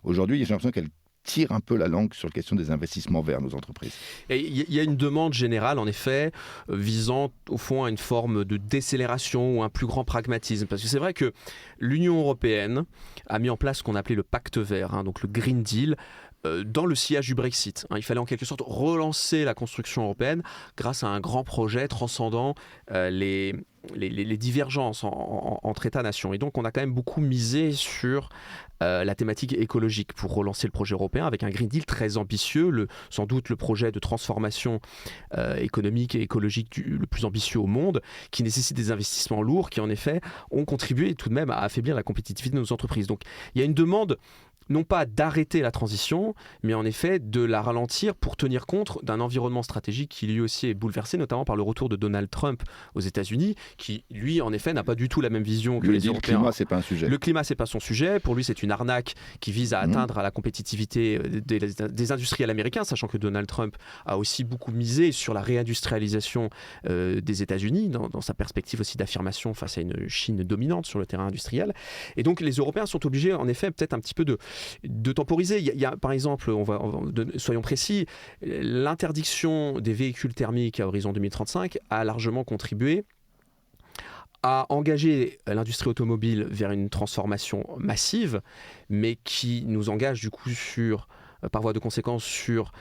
Aujourd'hui, j'ai l'impression qu'elles tire un peu la langue sur la question des investissements vers nos entreprises. Il y a une demande générale, en effet, visant au fond à une forme de décélération ou un plus grand pragmatisme. Parce que c'est vrai que l'Union européenne a mis en place ce qu'on appelait le pacte vert, donc le Green Deal, dans le sillage du Brexit. Il fallait en quelque sorte relancer la construction européenne grâce à un grand projet transcendant les divergences entre États-nations. Et donc on a quand même beaucoup misé sur la thématique écologique pour relancer le projet européen avec un Green Deal très ambitieux, sans doute le projet de transformation économique et écologique le plus ambitieux au monde, qui nécessite des investissements lourds qui en effet ont contribué tout de même à affaiblir la compétitivité de nos entreprises. Donc il y a une demande non pas d'arrêter la transition, mais en effet de la ralentir pour tenir compte d'un environnement stratégique qui lui aussi est bouleversé, notamment par le retour de Donald Trump aux États-Unis, qui lui en effet n'a pas du tout la même vision que les Européens. Le climat, c'est pas un sujet. Le climat, c'est pas son sujet. Pour lui, c'est une arnaque qui vise à atteindre à la compétitivité des industriels américains, sachant que Donald Trump a aussi beaucoup misé sur la réindustrialisation des États-Unis, dans sa perspective aussi d'affirmation face à une Chine dominante sur le terrain industriel. Et donc, les Européens sont obligés, en effet, peut-être un petit peu de temporiser. Il y a par exemple, soyons précis, l'interdiction des véhicules thermiques à horizon 2035 a largement contribué à engager l'industrie automobile vers une transformation massive, mais qui nous engage du coup par voie de conséquence sur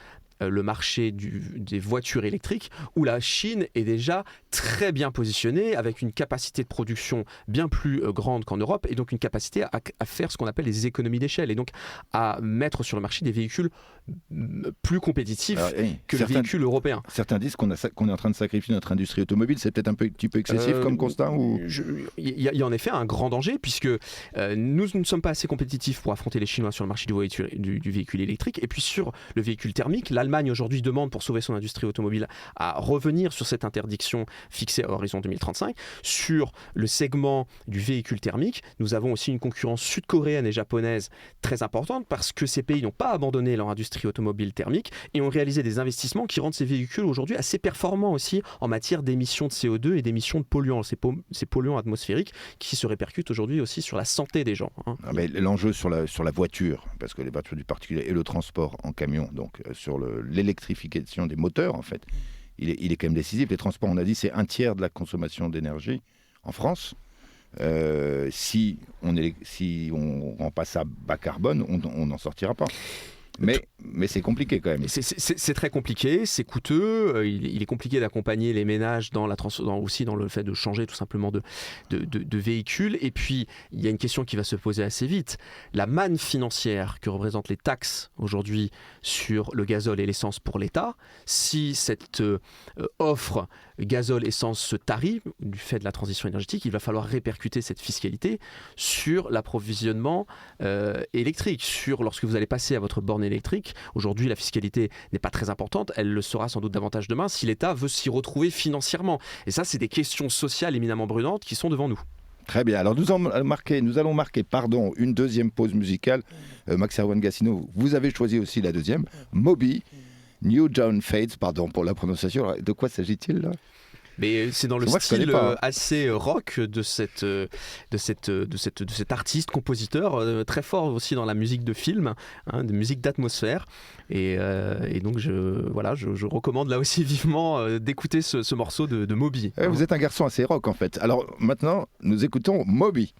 le marché des voitures électriques, où la Chine est déjà très bien positionnée, avec une capacité de production bien plus grande qu'en Europe, et donc une capacité à faire ce qu'on appelle les économies d'échelle, et donc à mettre sur le marché des véhicules plus compétitifs que les véhicules européens. Certains disent qu'on est en train de sacrifier notre industrie automobile. C'est peut-être un petit peu excessif comme constat ou... Il y a en effet un grand danger, puisque nous ne sommes pas assez compétitifs pour affronter les Chinois sur le marché du véhicule électrique, et puis sur le véhicule thermique. L'Allemagne aujourd'hui demande, pour sauver son industrie automobile, à revenir sur cette interdiction fixée à horizon 2035. Sur le segment du véhicule thermique, nous avons aussi une concurrence sud-coréenne et japonaise très importante, parce que ces pays n'ont pas abandonné leur industrie automobile thermique et ont réalisé des investissements qui rendent ces véhicules aujourd'hui assez performants aussi en matière d'émissions de CO2 et d'émissions de polluants, ces polluants atmosphériques qui se répercutent aujourd'hui aussi sur la santé des gens. Mais l'enjeu sur la voiture, parce que les voitures du particulier et le transport en camion, donc sur l'électrification des moteurs, en fait, il est quand même décisif. Les transports, on a dit, c'est 1/3 de la consommation d'énergie en France. Si on rend pas ça bas carbone, on n'en sortira pas. Mais c'est compliqué quand même. C'est très compliqué, c'est coûteux. Il est compliqué d'accompagner les ménages aussi dans le fait de changer tout simplement de véhicule. Et puis, il y a une question qui va se poser assez vite. La manne financière que représentent les taxes aujourd'hui sur le gazole et l'essence pour l'État, si cette offre gazole-essence se tarit du fait de la transition énergétique, il va falloir répercuter cette fiscalité sur l'approvisionnement électrique. Lorsque vous allez passer à votre borne électrique, aujourd'hui la fiscalité n'est pas très importante, elle le sera sans doute davantage demain si l'État veut s'y retrouver financièrement. Et ça, c'est des questions sociales éminemment brûlantes qui sont devant nous. Très bien, alors nous allons marquer une deuxième pause musicale. Max Erwan Gassino, vous avez choisi aussi la deuxième, Moby, New Dawn Fades, pardon pour la prononciation. De quoi s'agit-il là ? Mais c'est dans le style assez rock de cet artiste, compositeur, très fort aussi dans la musique de film, de musique d'atmosphère. Et donc je recommande là aussi vivement d'écouter ce morceau de Moby. Vous êtes un garçon assez rock en fait. Alors maintenant, nous écoutons Moby.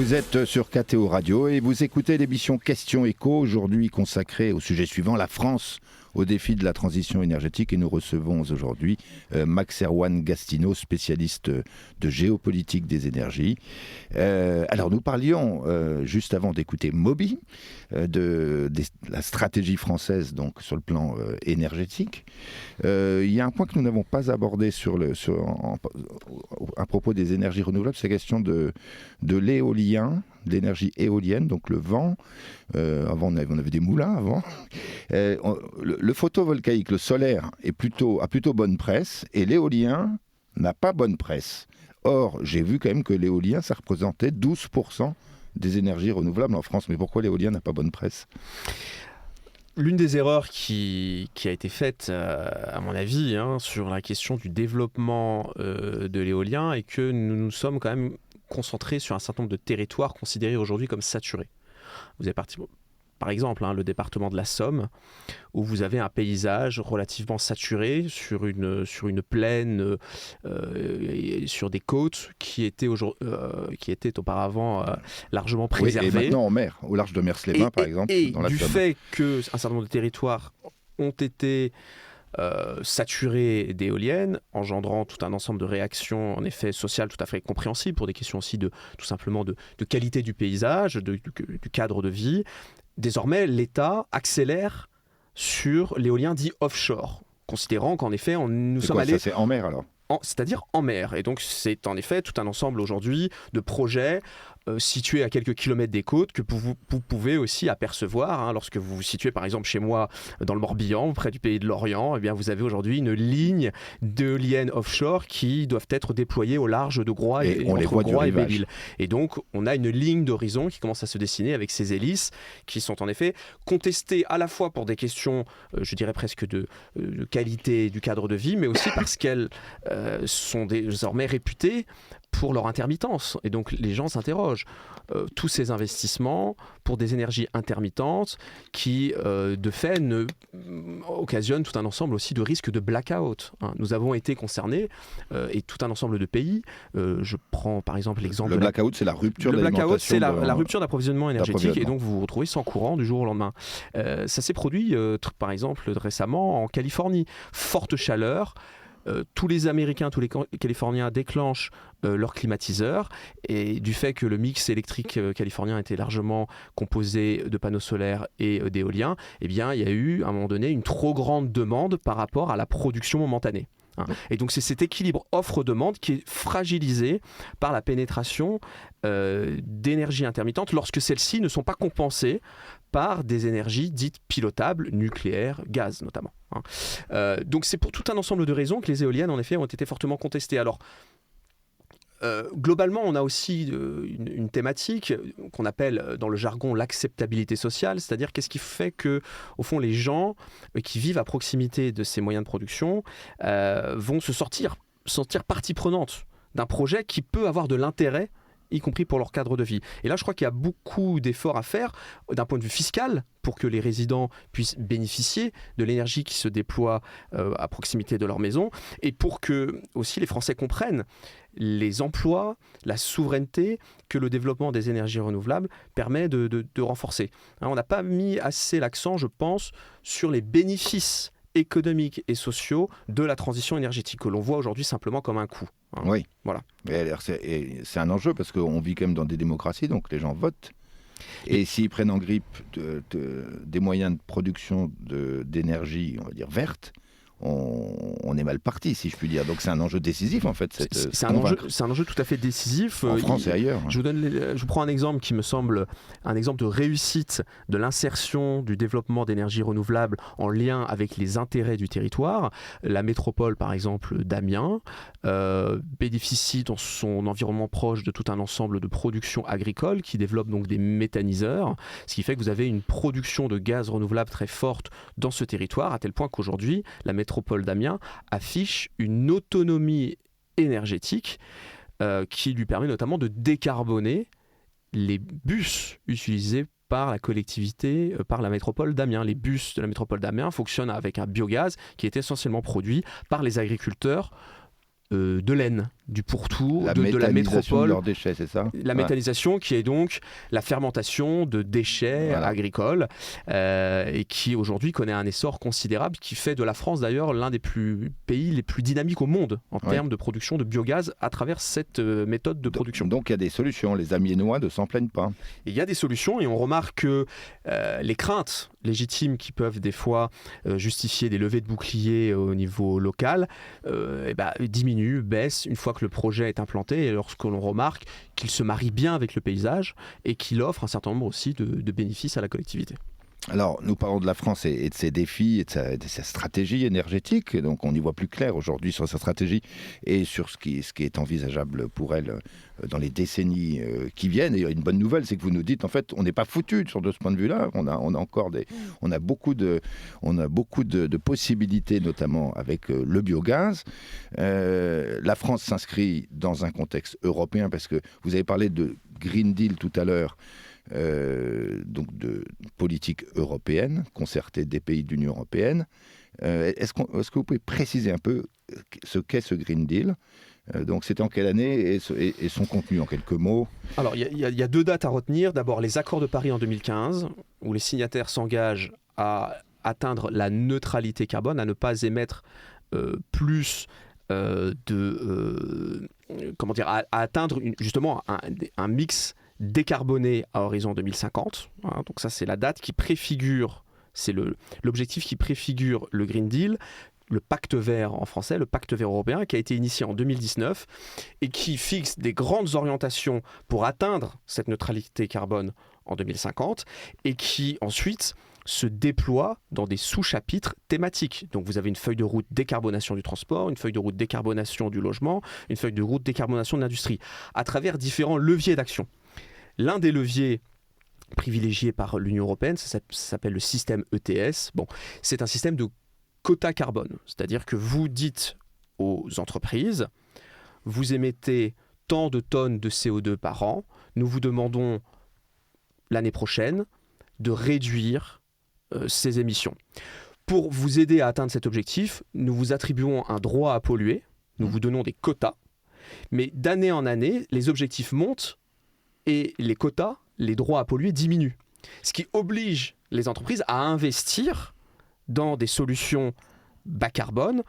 Vous êtes sur KTO Radio et vous écoutez l'émission Question Éco, aujourd'hui consacrée au sujet suivant, la France au défi de la transition énergétique. Et nous recevons aujourd'hui Max-Erwan Gastineau, spécialiste de géopolitique des énergies. Alors nous parlions, juste avant d'écouter Moby, de la stratégie française donc, sur le plan énergétique. Il y a un point que nous n'avons pas abordé à propos des énergies renouvelables, c'est la question de l'éolien, l'énergie éolienne, donc le vent. Avant, on avait des moulins avant. Le photovoltaïque, le solaire, a plutôt bonne presse, et l'éolien n'a pas bonne presse. Or, j'ai vu quand même que l'éolien, ça représentait 12% des énergies renouvelables en France. Mais pourquoi l'éolien n'a pas bonne presse ? L'une des erreurs qui a été faite, à mon avis, sur la question du développement de l'éolien est que nous nous sommes quand même concentrés sur un certain nombre de territoires considérés aujourd'hui comme saturés. Vous avez par exemple le département de la Somme, où vous avez un paysage relativement saturé sur une plaine, sur des côtes qui étaient auparavant largement préservées. Et maintenant en mer, au large de Mers-les-Bains par exemple. Et dans la du Somme. fait qu'un certain nombre de territoires ont été saturés d'éoliennes, engendrant tout un ensemble de réactions en effet sociales tout à fait compréhensibles pour des questions aussi tout simplement de qualité du paysage, du cadre de vie. Désormais, l'État accélère sur l'éolien dit offshore, considérant qu'en effet, nous sommes allés... Ça, c'est en mer alors ? C'est-à-dire en mer. Et donc, c'est en effet tout un ensemble aujourd'hui de projets situés à quelques kilomètres des côtes que vous pouvez aussi apercevoir. Lorsque vous vous situez par exemple chez moi dans le Morbihan, près du pays de l'Orient, eh bien, vous avez aujourd'hui une ligne d'éoliennes offshore qui doivent être déployées au large de Groix et entre Groix et Belle-Île. Et donc, on a une ligne d'horizon qui commence à se dessiner avec ces hélices qui sont en effet contestées à la fois pour des questions, je dirais presque de qualité du cadre de vie, mais aussi parce qu'elles sont désormais réputées pour leur intermittence. Et donc les gens s'interrogent. Tous ces investissements pour des énergies intermittentes qui, de fait, occasionnent tout un ensemble aussi de risques de blackout. Nous avons été concernés, et tout un ensemble de pays. Je prends par exemple l'exemple... Le blackout, c'est la rupture d'alimentation. Le blackout, c'est la rupture d'approvisionnement énergétique, et donc vous vous retrouvez sans courant du jour au lendemain. Ça s'est produit, par exemple, récemment en Californie. Forte chaleur. Tous les Américains, tous les Californiens déclenchent leur climatiseur, et du fait que le mix électrique californien était largement composé de panneaux solaires et d'éoliens, eh bien, il y a eu à un moment donné une trop grande demande par rapport à la production momentanée. Et donc c'est cet équilibre offre-demande qui est fragilisé par la pénétration d'énergies intermittentes lorsque celles-ci ne sont pas compensées par des énergies dites pilotables, nucléaire, gaz notamment. Donc c'est pour tout un ensemble de raisons que les éoliennes en effet ont été fortement contestées. Alors globalement, on a aussi une thématique qu'on appelle dans le jargon l'acceptabilité sociale, c'est-à-dire qu'est-ce qui fait que, au fond, les gens qui vivent à proximité de ces moyens de production vont se sentir partie prenante d'un projet qui peut avoir de l'intérêt, y compris pour leur cadre de vie. Et là, je crois qu'il y a beaucoup d'efforts à faire d'un point de vue fiscal pour que les résidents puissent bénéficier de l'énergie qui se déploie à proximité de leur maison, et pour que aussi les Français comprennent les emplois, la souveraineté que le développement des énergies renouvelables permet de renforcer. On n'a pas mis assez l'accent, je pense, sur les bénéfices économiques et sociaux de la transition énergétique, que l'on voit aujourd'hui simplement comme un coût. Oui. Voilà. C'est un enjeu parce qu'on vit quand même dans des démocraties, donc les gens votent. Et s'ils prennent en grippe des moyens de production d'énergie, on va dire verte, on est mal parti, si je puis dire. Donc c'est un enjeu décisif, en fait. C'est un enjeu tout à fait décisif. En France et ailleurs. Je vous prends un exemple qui me semble un exemple de réussite de l'insertion du développement d'énergie renouvelable en lien avec les intérêts du territoire. La métropole, par exemple, d'Amiens, bénéficie dans son environnement proche de tout un ensemble de productions agricoles qui développent donc des méthaniseurs, ce qui fait que vous avez une production de gaz renouvelable très forte dans ce territoire, à tel point qu'aujourd'hui, la métropole d'Amiens affiche une autonomie énergétique qui lui permet notamment de décarboner les bus utilisés par la collectivité, par la métropole d'Amiens. Les bus de la métropole d'Amiens fonctionnent avec un biogaz qui est essentiellement produit par les agriculteurs de laine, du pourtour, La de la méthanisation métropole. de leurs déchets, c'est ça? La méthanisation qui est donc la fermentation de déchets agricoles et qui aujourd'hui connaît un essor considérable qui fait de la France d'ailleurs l'un des pays les plus dynamiques au monde en termes de production de biogaz à travers cette méthode de production. Donc il y a des solutions, les Amiénois ne s'en plaignent pas. Il y a des solutions et on remarque que les craintes légitimes qui peuvent des fois justifier des levées de boucliers au niveau local diminuent, baissent une fois que le projet est implanté et lorsque l'on remarque qu'il se marie bien avec le paysage et qu'il offre un certain nombre aussi de bénéfices à la collectivité. Alors, nous parlons de la France et de ses défis et de sa stratégie énergétique. Donc, on y voit plus clair aujourd'hui sur sa stratégie et sur ce qui est envisageable pour elle dans les décennies qui viennent. Et une bonne nouvelle, c'est que vous nous dites, en fait, on n'est pas foutu de ce point de vue-là. On a beaucoup de possibilités, notamment avec le biogaz. La France s'inscrit dans un contexte européen parce que vous avez parlé de Green Deal tout à l'heure. Donc de politique européenne, concertée des pays de l'Union européenne. Est-ce que vous pouvez préciser un peu ce qu'est ce Green Deal? Donc c'était en quelle année et son contenu en quelques mots? Alors il y a 2 dates à retenir. D'abord les accords de Paris en 2015, où les signataires s'engagent à atteindre la neutralité carbone, à ne pas émettre plus à atteindre justement un mix décarboné à horizon 2050. Donc ça, c'est la date qui préfigure, c'est l'objectif qui préfigure le Green Deal, le pacte vert en français, le pacte vert européen, qui a été initié en 2019 et qui fixe des grandes orientations pour atteindre cette neutralité carbone en 2050 et qui ensuite se déploie dans des sous-chapitres thématiques. Donc vous avez une feuille de route décarbonation du transport, une feuille de route décarbonation du logement, une feuille de route décarbonation de l'industrie, à travers différents leviers d'action. L'un des leviers privilégiés par l'Union européenne, ça s'appelle le système ETS. Bon, c'est un système de quota carbone, c'est-à-dire que vous dites aux entreprises, vous émettez tant de tonnes de CO2 par an, nous vous demandons l'année prochaine de réduire ces émissions. Pour vous aider à atteindre cet objectif, nous vous attribuons un droit à polluer, nous vous donnons des quotas, mais d'année en année, les objectifs montent et les quotas, les droits à polluer diminuent. Ce qui oblige les entreprises à investir dans des solutions bas carbone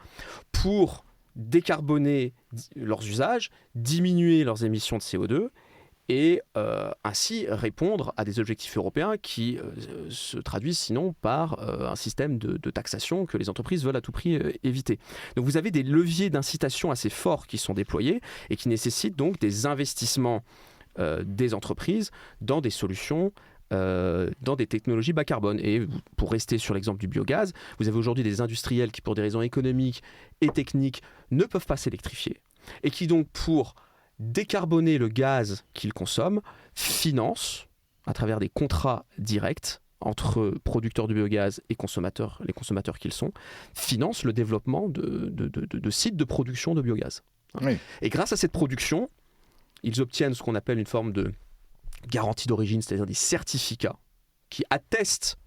pour décarboner leurs usages, diminuer leurs émissions de CO2 et ainsi répondre à des objectifs européens qui se traduisent sinon par un système de taxation que les entreprises veulent à tout prix éviter. Donc vous avez des leviers d'incitation assez forts qui sont déployés et qui nécessitent donc des investissements des entreprises dans des solutions, dans des technologies bas carbone. Et pour rester sur l'exemple du biogaz, vous avez aujourd'hui des industriels qui, pour des raisons économiques et techniques, ne peuvent pas s'électrifier et qui donc, pour décarboner le gaz qu'ils consomment, financent, à travers des contrats directs entre producteurs de biogaz et consommateurs, les consommateurs qu'ils sont, financent le développement de sites de production de biogaz. Oui. Et grâce à cette production, ils obtiennent ce qu'on appelle une forme de garantie d'origine, c'est-à-dire des certificats qui attestent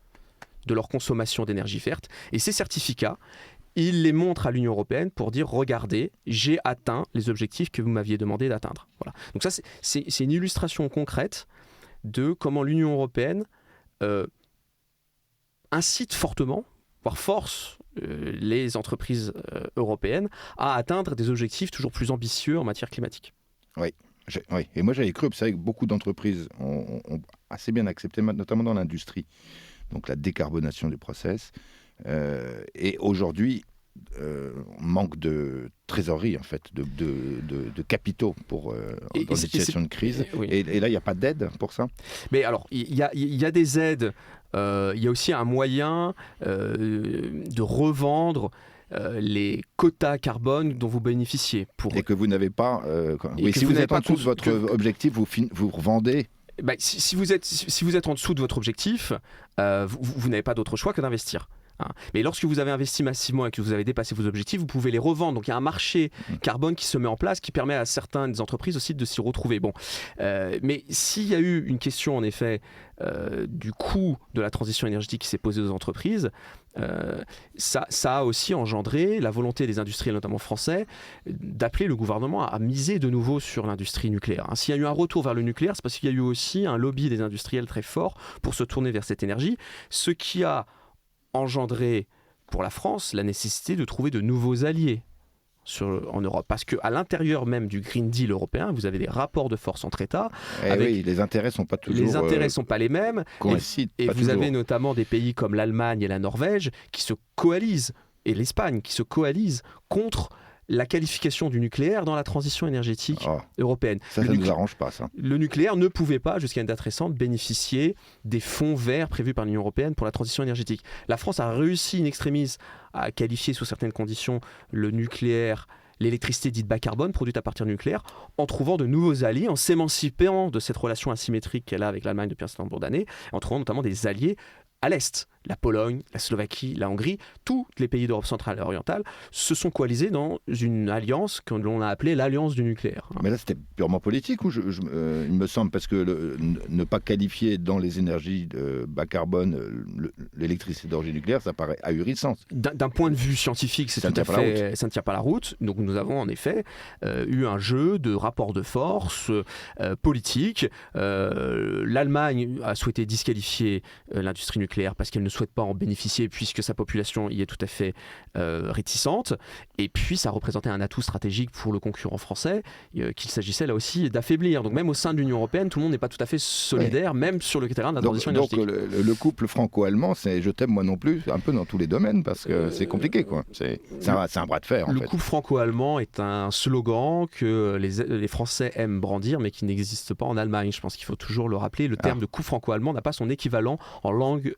de leur consommation d'énergie verte. Et ces certificats, ils les montrent à l'Union européenne pour dire « Regardez, j'ai atteint les objectifs que vous m'aviez demandé d'atteindre. » Voilà. Donc ça, c'est une illustration concrète de comment l'Union européenne incite fortement, voire force les entreprises européennes à atteindre des objectifs toujours plus ambitieux en matière climatique. Oui. Oui, et moi j'avais cru observer que beaucoup d'entreprises ont assez bien accepté, notamment dans l'industrie, donc la décarbonation du process. Et aujourd'hui, on manque de trésorerie, en fait, de capitaux pour, dans des situations de crise. Oui. Et là, il n'y a pas d'aide pour ça? Mais alors, il y a des aides. Il y a aussi un moyen de revendre les quotas carbone dont vous bénéficiez. Et que vous n'avez pas... si vous êtes en dessous de votre objectif, vous revendez. Si vous êtes en dessous de votre objectif, vous n'avez pas d'autre choix que d'investir. hein. Mais lorsque vous avez investi massivement et que vous avez dépassé vos objectifs, vous pouvez les revendre. Donc il y a un marché carbone qui se met en place, qui permet à certaines entreprises aussi de s'y retrouver. Bon, mais s'il y a eu une question en effet du coût de la transition énergétique qui s'est posée aux entreprises, ça a aussi engendré la volonté des industriels, notamment français, d'appeler le gouvernement à miser de nouveau sur l'industrie nucléaire. S'il y a eu un retour vers le nucléaire, c'est parce qu'il y a eu aussi un lobby des industriels très fort pour se tourner vers cette énergie, ce qui a engendré pour la France la nécessité de trouver de nouveaux alliés en Europe. Parce qu'à l'intérieur même du Green Deal européen, vous avez des rapports de force entre États. Oui, les intérêts ne sont pas toujours... Les intérêts ne sont pas les mêmes. Et vous avez notamment des pays comme l'Allemagne et la Norvège qui se coalisent, et l'Espagne qui se coalisent contre la qualification du nucléaire dans la transition énergétique européenne. Ça ne nous arrange pas, ça. Le nucléaire ne pouvait pas, jusqu'à une date récente, bénéficier des fonds verts prévus par l'Union européenne pour la transition énergétique. La France a réussi in extremis à qualifier sous certaines conditions le nucléaire, l'électricité dite bas carbone, produite à partir du nucléaire, en trouvant de nouveaux alliés, en s'émancipant de cette relation asymétrique qu'elle a avec l'Allemagne depuis un certain nombre d'années, en trouvant notamment des alliés à l'Est. La Pologne, la Slovaquie, la Hongrie, tous les pays d'Europe centrale et orientale se sont coalisés dans une alliance que l'on a appelée l'Alliance du nucléaire. Mais là, c'était purement politique, ou il me semble, parce que ne pas qualifier dans les énergies bas carbone l'électricité d'origine nucléaire, ça paraît ahurissant. D'un point de vue scientifique, ça ne tient pas la route. Donc nous avons en effet eu un jeu de rapports de force politiques. L'Allemagne a souhaité disqualifier l'industrie nucléaire parce qu'elle ne souhaite pas en bénéficier puisque sa population y est tout à fait réticente, et puis ça représentait un atout stratégique pour le concurrent français qu'il s'agissait là aussi d'affaiblir. Donc même au sein de l'Union européenne, tout le monde n'est pas tout à fait solidaire, même sur le terrain de la transition énergétique. Donc le couple franco-allemand, c'est je t'aime moi non plus, un peu dans tous les domaines, parce que c'est compliqué, quoi. C'est un bras de fer, en fait. Le couple franco-allemand est un slogan que les Français aiment brandir, mais qui n'existe pas en Allemagne. Je pense qu'il faut toujours le rappeler. Le terme de couple franco-allemand n'a pas son équivalent en langue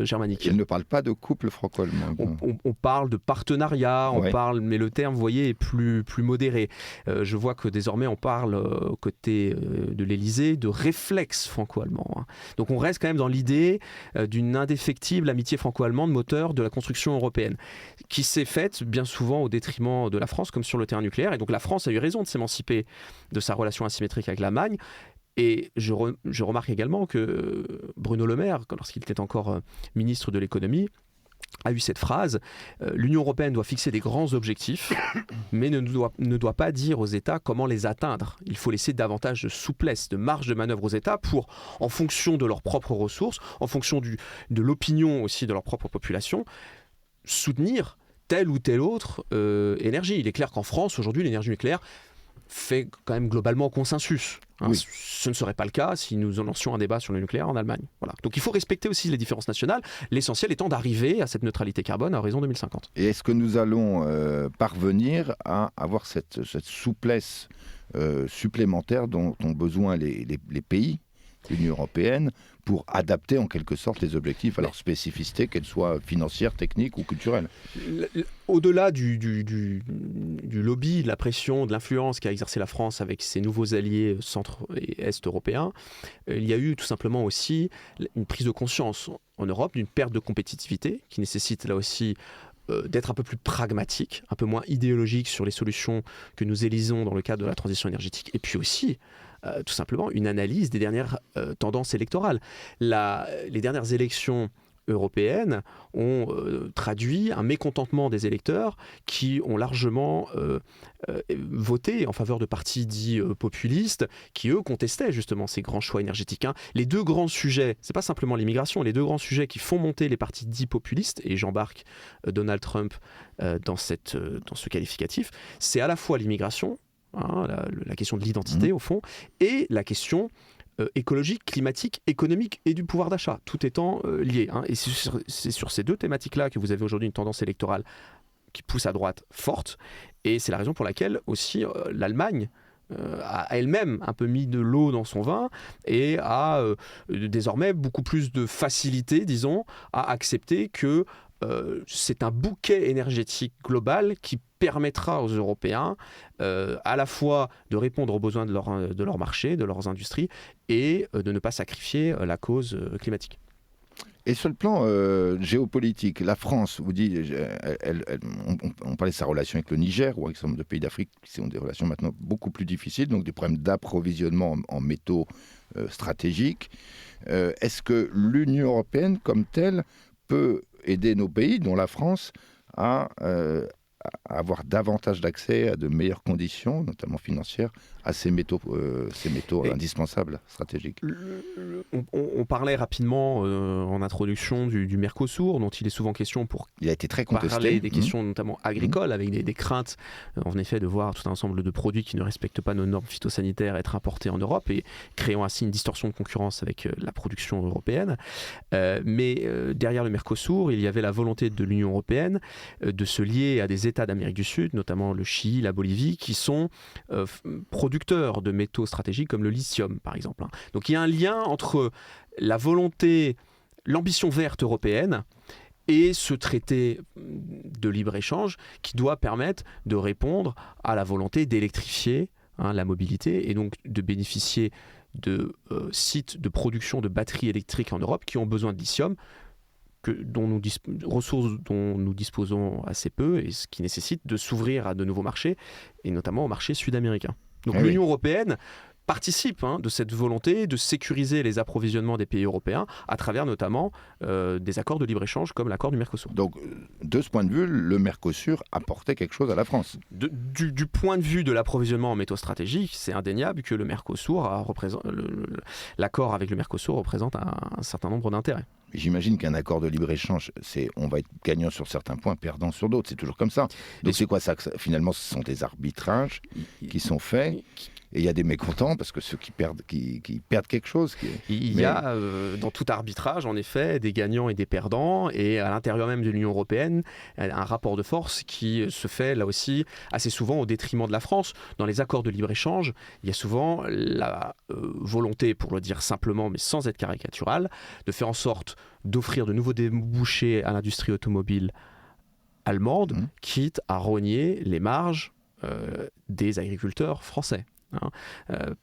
germanique. Il ne parle pas de couple franco-allemand. On parle de partenariat, mais le terme, vous voyez, est plus modéré. Je vois que désormais on parle côté de l'Élysée de réflexe franco-allemand. Donc on reste quand même dans l'idée d'une indéfectible amitié franco-allemande, moteur de la construction européenne, qui s'est faite bien souvent au détriment de la France, comme sur le terrain nucléaire. Et donc la France a eu raison de s'émanciper de sa relation asymétrique avec l'Allemagne. Et je remarque également que Bruno Le Maire, lorsqu'il était encore ministre de l'économie, a eu cette phrase « L'Union européenne doit fixer des grands objectifs, mais ne doit pas dire aux États comment les atteindre. Il faut laisser davantage de souplesse, de marge de manœuvre aux États pour, en fonction de leurs propres ressources, en fonction de l'opinion aussi de leur propre population, soutenir telle ou telle autre énergie. » Il est clair qu'en France, aujourd'hui, l'énergie nucléaire fait quand même globalement consensus. Oui. Ce ne serait pas le cas si nous lancions un débat sur le nucléaire en Allemagne. Voilà. Donc il faut respecter aussi les différences nationales, l'essentiel étant d'arriver à cette neutralité carbone à horizon 2050. Et est-ce que nous allons parvenir à avoir cette souplesse supplémentaire dont ont besoin les pays, l'Union européenne, pour adapter en quelque sorte les objectifs à leur spécificité, qu'elles soient financières, techniques ou culturelles? Au-delà du lobby, de la pression, de l'influence qu'a exercé la France avec ses nouveaux alliés centre et est européens, il y a eu tout simplement aussi une prise de conscience en Europe d'une perte de compétitivité qui nécessite là aussi d'être un peu plus pragmatique, un peu moins idéologique sur les solutions que nous élisons dans le cadre de la transition énergétique, et puis aussi tout simplement une analyse des dernières tendances électorales. Les dernières élections européennes ont traduit un mécontentement des électeurs qui ont largement voté en faveur de partis dits populistes qui, eux, contestaient justement ces grands choix énergétiques. Les deux grands sujets, c'est pas simplement l'immigration, les deux grands sujets qui font monter les partis dits populistes, et j'embarque Donald Trump dans ce qualificatif, c'est à la fois l'immigration, la question de l'identité au fond, et la question écologique, climatique, économique et du pouvoir d'achat, tout étant lié. Et c'est sur ces deux thématiques-là que vous avez aujourd'hui une tendance électorale qui pousse à droite forte, et c'est la raison pour laquelle aussi l'Allemagne a elle-même un peu mis de l'eau dans son vin et a désormais beaucoup plus de facilité, disons, à accepter que c'est un bouquet énergétique global qui permettra aux Européens à la fois de répondre aux besoins de leur marché, de leurs industries, et de ne pas sacrifier la cause climatique. Et sur le plan géopolitique, la France, vous dites, on parlait de sa relation avec le Niger ou avec un certain nombre de pays d'Afrique qui ont des relations maintenant beaucoup plus difficiles, donc des problèmes d'approvisionnement en métaux stratégiques. Est-ce que l'Union européenne comme telle peut aider nos pays, dont la France, à avoir davantage d'accès à de meilleures conditions, notamment financières, à ces métaux indispensables, stratégiques? On parlait rapidement en introduction du Mercosur, dont il est souvent question pour il a été très contesté. Parler des questions notamment agricoles, avec des craintes, en effet, de voir tout un ensemble de produits qui ne respectent pas nos normes phytosanitaires être importés en Europe et créant ainsi une distorsion de concurrence avec la production européenne. Mais derrière le Mercosur, il y avait la volonté de l'Union européenne de se lier à des États d'Amérique du Sud, notamment le Chili, la Bolivie, qui sont producteurs de métaux stratégiques comme le lithium, par exemple. Donc il y a un lien entre la volonté, l'ambition verte européenne et ce traité de libre-échange qui doit permettre de répondre à la volonté d'électrifier la mobilité et donc de bénéficier de sites de production de batteries électriques en Europe qui ont besoin de lithium, ressources dont nous disposons assez peu et ce qui nécessite de s'ouvrir à de nouveaux marchés et notamment au marché sud-américain. Donc l'Union européenne participe de cette volonté de sécuriser les approvisionnements des pays européens à travers notamment des accords de libre-échange comme l'accord du Mercosur. Donc de ce point de vue, le Mercosur apportait quelque chose à la France. Du point de vue de l'approvisionnement en métaux stratégiques, c'est indéniable que le Mercosur l'accord avec le Mercosur représente un certain nombre d'intérêts. J'imagine qu'un accord de libre-échange, on va être gagnant sur certains points, perdant sur d'autres. C'est toujours comme ça. Donc c'est quoi ça? Finalement, ce sont des arbitrages qui sont faits. Et il y a des mécontents parce que ceux qui perdent quelque chose. Il y a dans tout arbitrage, en effet, des gagnants et des perdants. Et à l'intérieur même de l'Union européenne, un rapport de force qui se fait là aussi assez souvent au détriment de la France. Dans les accords de libre-échange, il y a souvent la volonté, pour le dire simplement, mais sans être caricatural, de faire en sorte d'offrir de nouveaux débouchés à l'industrie automobile allemande, quitte à rogner les marges des agriculteurs français.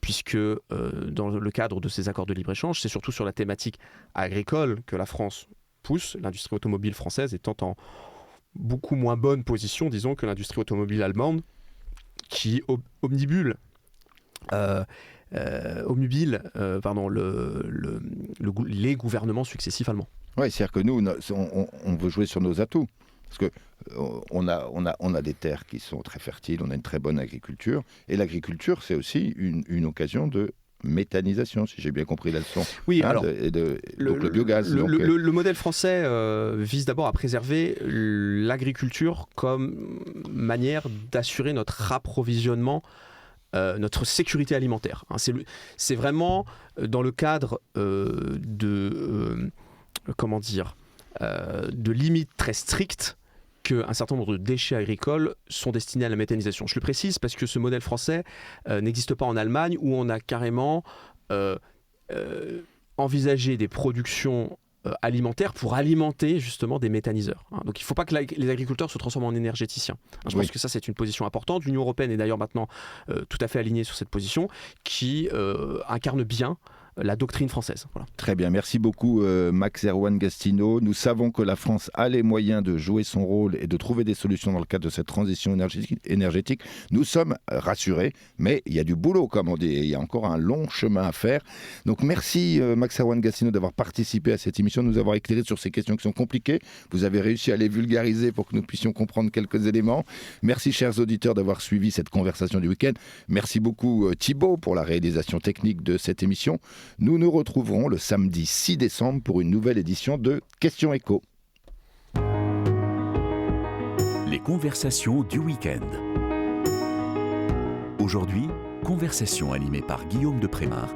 Puisque dans le cadre de ces accords de libre-échange, c'est surtout sur la thématique agricole que la France pousse, l'industrie automobile française étant en beaucoup moins bonne position, disons, que l'industrie automobile allemande, qui omnibule les gouvernements successifs allemands. Oui, c'est-à-dire que nous, on veut jouer sur nos atouts. Parce qu'on a des terres qui sont très fertiles, on a une très bonne agriculture. Et l'agriculture, c'est aussi une occasion de méthanisation, si j'ai bien compris la leçon. Oui, donc le biogaz. Le modèle français vise d'abord à préserver l'agriculture comme manière d'assurer notre approvisionnement, notre sécurité alimentaire. C'est vraiment dans le cadre de limites très strictes qu'un certain nombre de déchets agricoles sont destinés à la méthanisation. Je le précise parce que ce modèle français n'existe pas en Allemagne, où on a carrément envisagé des productions alimentaires pour alimenter justement des méthaniseurs. Donc il ne faut pas que les agriculteurs se transforment en énergéticiens. Je pense que ça, c'est une position importante. L'Union européenne est d'ailleurs maintenant tout à fait alignée sur cette position qui incarne bien la doctrine française. Voilà. Très bien, merci beaucoup Max Erwan Gastineau. Nous savons que la France a les moyens de jouer son rôle et de trouver des solutions dans le cadre de cette transition énergétique. Nous sommes rassurés, mais il y a du boulot, comme on dit, et il y a encore un long chemin à faire. Donc merci Max Erwan Gastineau d'avoir participé à cette émission, de nous avoir éclairé sur ces questions qui sont compliquées. Vous avez réussi à les vulgariser pour que nous puissions comprendre quelques éléments. Merci chers auditeurs d'avoir suivi cette conversation du week-end. Merci beaucoup Thibaut pour la réalisation technique de cette émission. Nous nous retrouverons le samedi 6 décembre pour une nouvelle édition de Questions Écho. Les conversations du week-end. Aujourd'hui, conversation animée par Guillaume de Prémard.